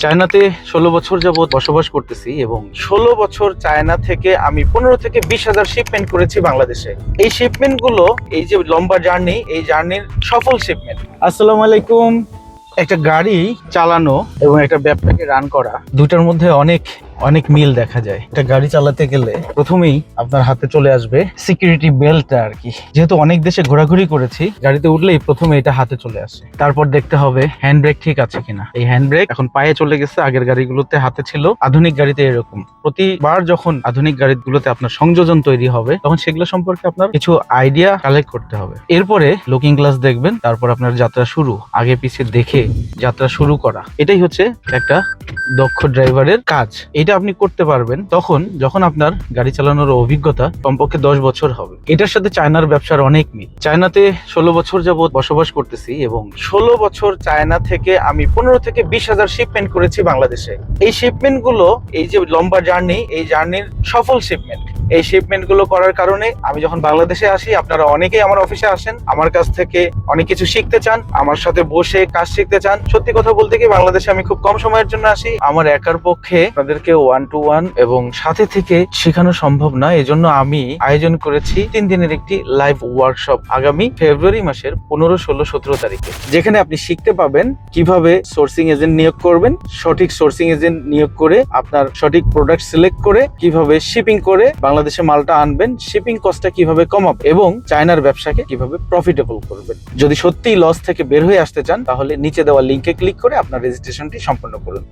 চায়নাতে 16 বছর যাবত বসবাস করতেছি এবং 16 বছর চায়না থেকে আমি 15 থেকে 20,000 শিপমেন্ট করেছি বাংলাদেশে। এই শিপমেন্ট গুলো, এই যে লম্বা জার্নি, এই জার্নির সফল শিপমেন্ট। আসসালামু আলাইকুম। একটা গাড়ি চালানো এবং একটা ব্যবসাকে রান করা, দুটার মধ্যে অনেক অনেক মিল দেখা যায়। একটা গাড়ি চালাতে গেলে প্রথমেই আপনার হাতে চলে আসবে সিকিউরিটি বেল্টটা আর কি। যেহেতু অনেক দেশে ঘোরাঘুরি করেছি, গাড়িতে উঠলেই প্রথমে এটা হাতে চলে আসে। তারপর দেখতে হবে হ্যান্ড ব্রেক ঠিক আছে কিনা। এই হ্যান্ড ব্রেক এখন পায়ে চলে গেছে, আগের গাড়িগুলোতে হাতে ছিল। আধুনিক গাড়িতে এরকম প্রতিবার যখন আধুনিক গাড়িগুলোতে আপনার সংযোজন তৈরি হবে, তখন সেগুলো সম্পর্কে আপনার কিছু আইডিয়া কালেক্ট করতে হবে। এরপরে লুকিং গ্লাস দেখবেন, তারপর আপনার যাত্রা শুরু, আগে পিছিয়ে দেখে যাত্রা শুরু করা। এটাই হচ্ছে একটা দক্ষ ড্রাইভারের কাজ। এটা আপনি করতে পারবেন তখন যখন আপনার গাড়ি চালানোর অভিজ্ঞতা কমপক্ষে 10 বছর হবে। এটার সাথে চায়নার ব্যবসার অনেক মিল। চায়নাতে 16 বছর যাবত বসবাস করতেছি এবং 16 বছর চায়না থেকে আমি 15 থেকে 20,000 শিপমেন্ট করেছি বাংলাদেশে। এই শিপমেন্ট গুলো, এই যে লম্বা জার্নি, এই জার্নির সফল শিপমেন্ট। এই শিপমেন্ট গুলো করার কারণে আমি যখন বাংলাদেশে আসি, আপনারা অনেকেই আমার অফিসে আসেন, আমার কাছ থেকে অনেক কিছু শিখতে চান, আমার সাথে বসে কাজ শিখতে চান। সত্যি কথা বলতে কি, বাংলাদেশে আমি খুব কম সময়ের জন্য আসি। আমার একার পক্ষে আপনাদেরকে 1-to-1 এবং সাথে থেকে শেখানো সম্ভব না। এজন্য আমি আয়োজন করেছি 3 দিনের একটি লাইভ ওয়ার্কশপ আগামী ফেব্রুয়ারি মাসের 15, 16, 17 তারিখে, যেখানে আপনি শিখতে পাবেন কিভাবে সোর্সিং এজেন্ট নিয়োগ করবেন, সঠিক সোর্সিং এজেন্ট নিয়োগ করে আপনার সঠিক প্রোডাক্ট সিলেক্ট করে কিভাবে শিপিং করে বাংলাদেশে মালটা আনবেন, শিপিং কস্টটা কিভাবে কমাবেন এবং চায়নার ব্যবসাকে কিভাবে প্রফিটেবল করবেন। যদি সত্যিই লস থেকে বের হয়ে আসতে চান, তাহলে নিচে দেওয়া লিংকে ক্লিক করে আপনার রেজিস্ট্রেশনটি সম্পন্ন করুন।